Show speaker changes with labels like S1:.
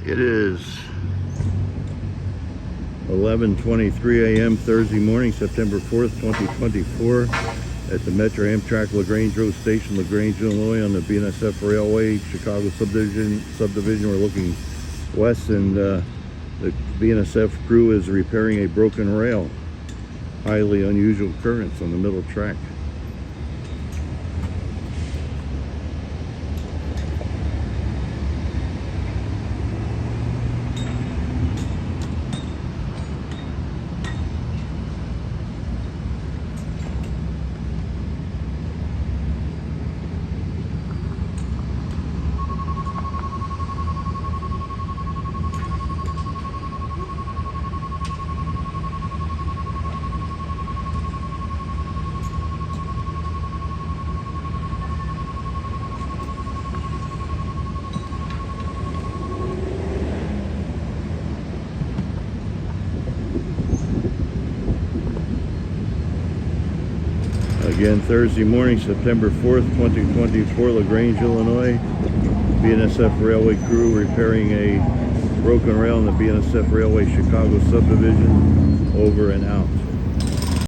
S1: It is 11:23 a.m. Thursday morning, September 4th, 2024, at the Metra Amtrak LaGrange Road Station, LaGrange, Illinois, on the BNSF Railway, Chicago Subdivision. We're looking west, and the BNSF crew is repairing a broken rail. Highly unusual occurrence on the middle track. Again, Thursday morning, September 4th, 2024, LaGrange, Illinois. BNSF Railway crew repairing a broken rail in the BNSF Railway Chicago Subdivision. Over and out.